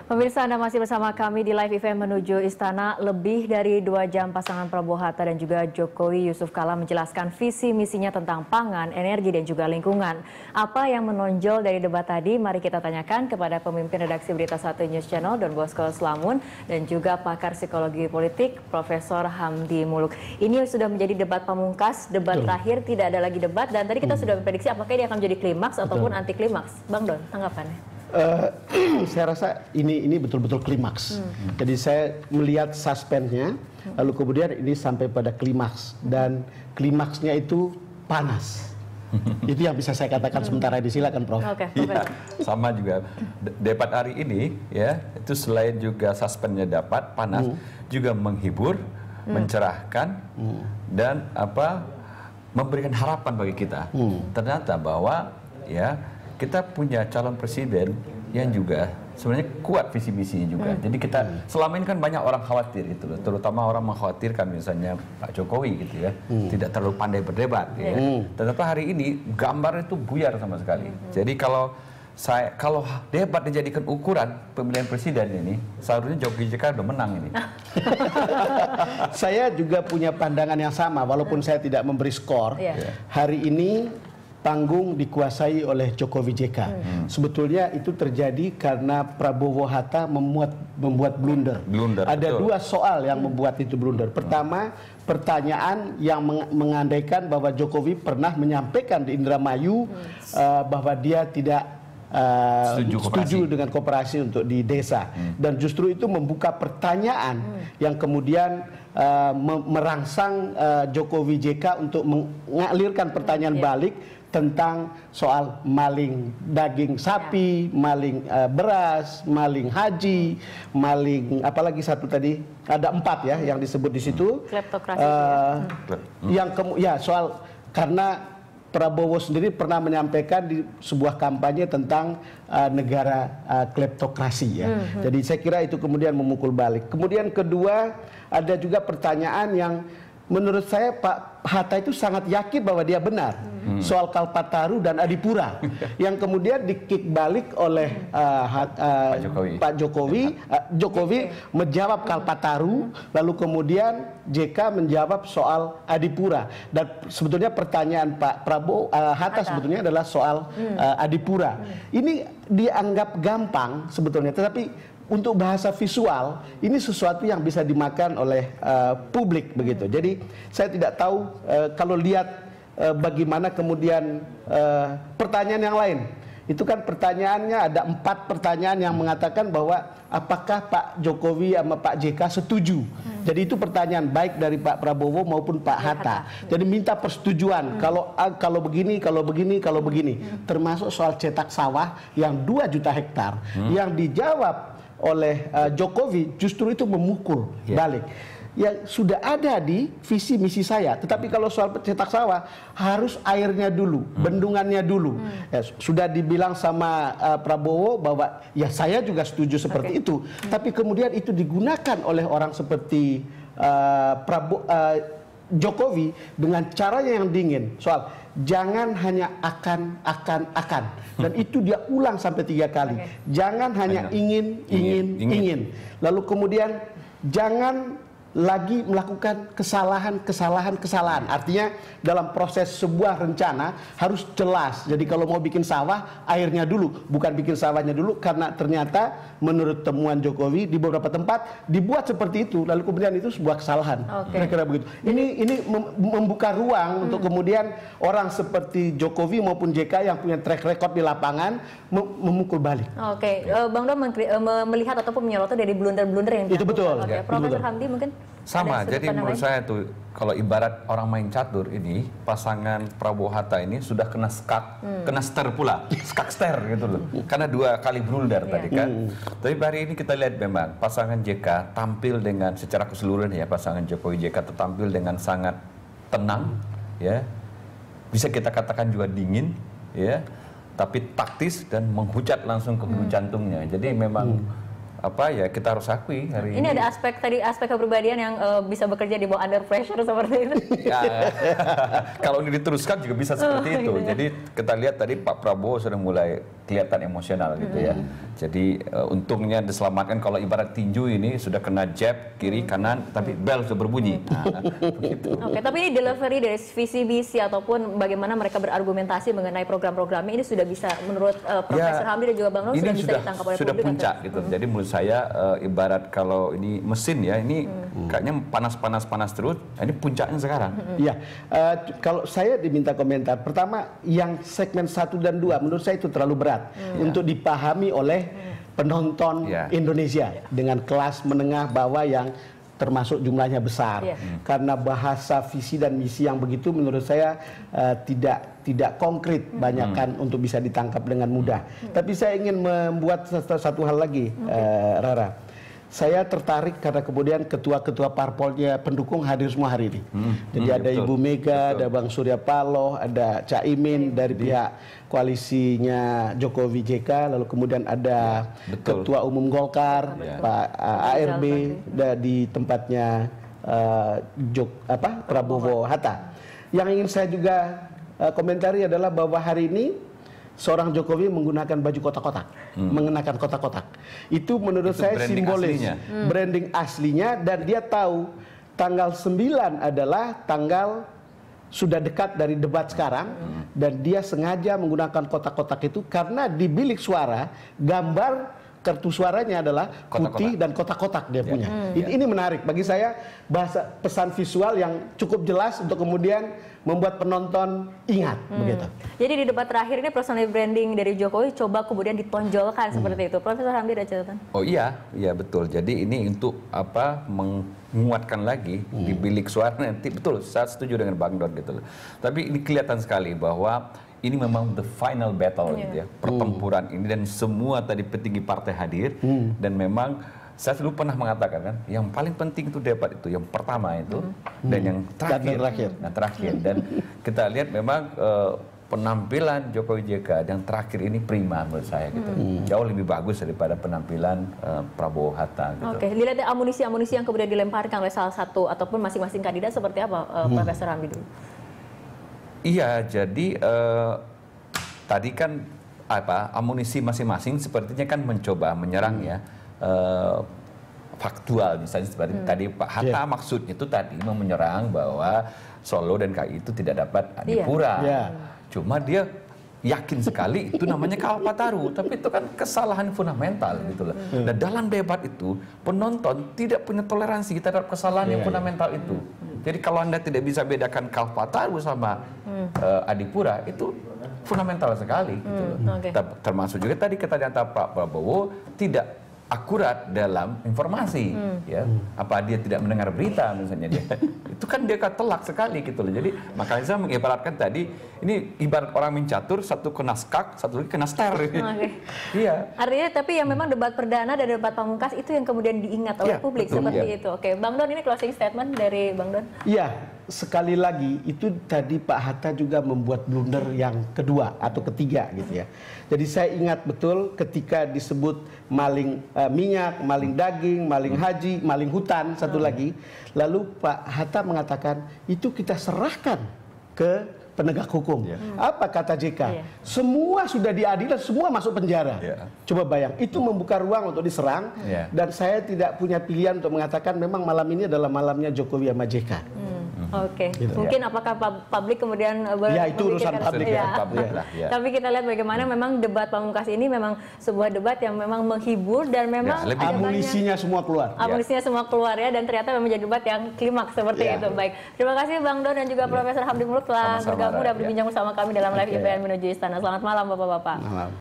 Pemirsa, Anda masih bersama kami di live event menuju Istana. Lebih dari 2 jam pasangan Prabowo Hatta dan juga Jokowi Yusuf Kala menjelaskan visi misinya tentang pangan, energi dan juga lingkungan. Apa yang menonjol dari debat tadi? Mari kita tanyakan kepada pemimpin redaksi Berita 1 News Channel Don Bosco Slamun dan juga pakar psikologi politik Profesor Hamdi Muluk. Ini sudah menjadi debat pamungkas, debat terakhir, tidak ada lagi debat, dan tadi kita sudah memprediksi apakah ini akan menjadi klimaks ataupun anti klimaks. Bang Don, tanggapannya? Saya rasa ini betul-betul klimaks. Jadi saya melihat suspensnya, lalu kemudian ini sampai pada klimaks, dan klimaksnya itu panas. Itu yang bisa saya katakan sementara ini. Silakan, Prof. Ya, sama juga debat hari ini ya, itu selain juga suspensnya dapat panas, juga menghibur, mencerahkan, dan memberikan harapan bagi kita. Ternyata bahwa ya kita punya calon presiden yang juga sebenarnya kuat visi misinya juga. Jadi kita selama ini kan banyak orang khawatir gitu loh, terutama orang mengkhawatirkan misalnya Pak Jokowi gitu ya, tidak terlalu pandai berdebat ya. Tetapi hari ini gambarnya itu buyar sama sekali. Jadi kalau debat dijadikan ukuran pemilihan presiden ini, seharusnya Jokowi JK udah menang ini. Saya juga punya pandangan yang sama, walaupun saya tidak memberi skor. Hari ini panggung dikuasai oleh Jokowi JK. Sebetulnya itu terjadi karena Prabowo Hatta membuat blunder. Ada betul. 2 soal yang membuat itu blunder. Pertama, pertanyaan yang mengandaikan bahwa Jokowi pernah menyampaikan di Indramayu bahwa dia tidak setuju dengan koperasi untuk di desa, dan justru itu membuka pertanyaan yang kemudian merangsang Jokowi JK untuk mengalirkan pertanyaan balik tentang soal maling daging sapi, maling beras, maling haji, maling apalagi satu tadi, ada 4 ya yang disebut di situ. Kleptokrasi. Soal karena Prabowo sendiri pernah menyampaikan di sebuah kampanye tentang negara kleptokrasi ya. Jadi saya kira itu kemudian memukul balik. Kemudian kedua, ada juga pertanyaan yang menurut saya Pak Hatta itu sangat yakin bahwa dia benar soal Kalpataru dan Adipura, yang kemudian di-kick balik oleh Pak Jokowi. Jokowi menjawab Kalpataru, lalu kemudian JK menjawab soal Adipura. Dan sebetulnya pertanyaan Pak Prabowo Hatta sebetulnya adalah soal Adipura. Ini dianggap gampang sebetulnya, tetapi untuk bahasa visual ini sesuatu yang bisa dimakan oleh publik begitu. Jadi saya tidak tahu kalau lihat bagaimana kemudian pertanyaan yang lain. Itu kan pertanyaannya ada 4 pertanyaan yang mengatakan bahwa apakah Pak Jokowi sama Pak JK setuju. Jadi itu pertanyaan baik dari Pak Prabowo maupun Pak Hatta. Jadi minta persetujuan kalau begini, kalau begini, kalau begini. Termasuk soal cetak sawah yang 2 juta hektar yang dijawab oleh Jokowi justru itu memukul balik. Yang sudah ada di visi misi saya. Tetapi kalau soal cetak sawah harus airnya dulu, bendungannya dulu. Ya, sudah dibilang sama Prabowo bahwa ya saya juga setuju seperti itu. Tapi kemudian itu digunakan oleh orang seperti Jokowi dengan caranya yang dingin. Soal jangan hanya akan. Dan itu dia ulang sampai 3 kali. Jangan hanya ingin. Lalu kemudian jangan lagi melakukan kesalahan. Artinya dalam proses sebuah rencana harus jelas. Jadi kalau mau bikin sawah, airnya dulu, bukan bikin sawahnya dulu, karena ternyata menurut temuan Jokowi di beberapa tempat dibuat seperti itu, lalu kemudian itu sebuah kesalahan. Kira-kira begitu. Ini membuka ruang untuk kemudian orang seperti Jokowi maupun JK yang punya track record di lapangan memukul balik. Bang Dom melihat ataupun menyoroti dari blunder-blunder yang itu betul. Profesor Hamdi mungkin sama. Jadi menurut saya tuh kalau ibarat orang main catur ini, pasangan Prabowo Hatta ini sudah kena skak, kena ster pula, skak ster gitu loh. Karena 2 kali blunder tadi kan. Tapi hari ini kita lihat memang pasangan JK tampil dengan secara keseluruhan ya, pasangan Jokowi JK tampil dengan sangat tenang ya. Bisa kita katakan juga dingin ya, tapi taktis dan menghujat langsung ke hulu jantungnya. Jadi memang apa ya kita harus akui hari ini. Ini ada aspek kepribadian yang bisa bekerja di bawah under pressure seperti itu. Ya, kalau ini diteruskan juga bisa seperti itu. Jadi kita lihat tadi Pak Prabowo sudah mulai kelihatan emosional gitu ya. Jadi untungnya diselamatkan, kalau ibarat tinju ini sudah kena jab kiri kanan tapi bel sudah berbunyi. Nah, begitu. Oke, tapi ini delivery dari visi misi ataupun bagaimana mereka berargumentasi mengenai program-programnya ini sudah bisa menurut Profesor Hamdi dan juga Bang Nur ini sudah bisa ditangkap oleh sudah publik puncak gitu. Jadi menurut saya ibarat kalau ini mesin ya, ini kayaknya panas terus. Ini puncaknya sekarang. Iya, kalau saya diminta komentar, pertama yang segmen 1 dan 2 menurut saya itu terlalu berat untuk dipahami oleh penonton Indonesia dengan kelas menengah bawah yang termasuk jumlahnya besar. Karena bahasa visi dan misi yang begitu menurut saya tidak konkret, banyakkan untuk bisa ditangkap dengan mudah. Tapi saya ingin membuat satu hal lagi, Rara. Saya tertarik karena kemudian ketua-ketua parpolnya pendukung hadir semua hari ini. Jadi ada Ibu Mega, ada Bang Surya Paloh, ada Caimin dari pihak koalisinya Jokowi JK, lalu kemudian ada Ketua Umum Golkar, Pak ARB di tempatnya Prabowo Hatta. Yang ingin saya juga komentari adalah bahwa hari ini seorang Jokowi menggunakan baju kotak-kotak, mengenakan kotak-kotak. Itu menurut saya simbolis branding aslinya, dan dia tahu tanggal 9 adalah tanggal sudah dekat dari debat sekarang, dan dia sengaja menggunakan kotak-kotak itu karena di bilik suara gambar kartu suaranya adalah putih dan kotak-kotak dia punya. Ini menarik bagi saya, bahasa pesan visual yang cukup jelas untuk kemudian membuat penonton ingat begitu. Jadi di debat terakhir ini personal branding dari Jokowi coba kemudian ditonjolkan seperti itu. Profesor Hamdi ada catatan? Oh iya betul. Jadi ini untuk menguatkan lagi di bilik suara nanti. Betul, saya setuju dengan Bang Don gitu. Tapi ini kelihatan sekali bahwa ini memang the final battle gitu ya, pertempuran ini, dan semua tadi petinggi partai hadir, dan memang saya selalu pernah mengatakan kan, yang paling penting itu debat itu, yang pertama itu, dan yang terakhir. Dan kita lihat memang penampilan Jokowi JK yang terakhir ini prima menurut saya gitu, jauh lebih bagus daripada penampilan Prabowo Hatta. Gitu. Oke, dilihat amunisi-amunisi yang kemudian dilemparkan oleh salah satu ataupun masing-masing kandidat seperti apa, Profesor Hamdi dulu? Iya, jadi tadi kan amunisi masing-masing sepertinya kan mencoba menyerang ya faktual, misalnya seperti tadi Pak Hatta maksudnya itu tadi mau menyerang bahwa Solo dan KI itu tidak dapat adipura. Cuma dia yakin sekali itu namanya Kalpataru, tapi itu kan kesalahan fundamental gitu loh. Dan dalam debat itu penonton tidak punya toleransi terhadap kesalahan yang fundamental itu. Jadi kalau Anda tidak bisa bedakan Kalpataru sama adipura, itu fundamental sekali gitu loh. Termasuk juga tadi kata Pak Prabowo tidak akurat dalam informasi, ya. Apa dia tidak mendengar berita misalnya dia. Itu kan dia telak sekali gitu loh. Jadi makanya saya mengibaratkan tadi ini ibarat orang mencatur, satu kena skak, satu lagi kena ster. Iya. Artinya tapi yang memang debat perdana dan debat pamungkas itu yang kemudian diingat oleh publik seperti itu. Oke, Bang Don, ini closing statement dari Bang Don. Iya, sekali lagi itu tadi Pak Hatta juga membuat blunder yang kedua atau ketiga gitu ya. Jadi saya ingat betul ketika disebut maling minyak, maling daging, maling haji, maling hutan, satu lagi. Lalu Pak Hatta mengatakan itu kita serahkan ke penegak hukum. Apa kata JK? Semua sudah diadili dan semua masuk penjara. Coba bayang, itu membuka ruang untuk diserang. Dan saya tidak punya pilihan untuk mengatakan memang malam ini adalah malamnya Jokowi sama JK. Oke, mungkin apakah publik kemudian itu urusan publik ya. Tapi kita lihat bagaimana memang debat pamungkas ini memang sebuah debat yang memang menghibur dan memang amunisinya semua keluar. Amunisinya semua keluar ya, dan ternyata memang menjadi debat yang klimaks seperti itu. Baik, terima kasih Bang Don dan juga Profesor Hamdi Muluk telah bergabung dan berbincang bersama kami dalam live event menuju istana. Selamat malam Bapak-bapak.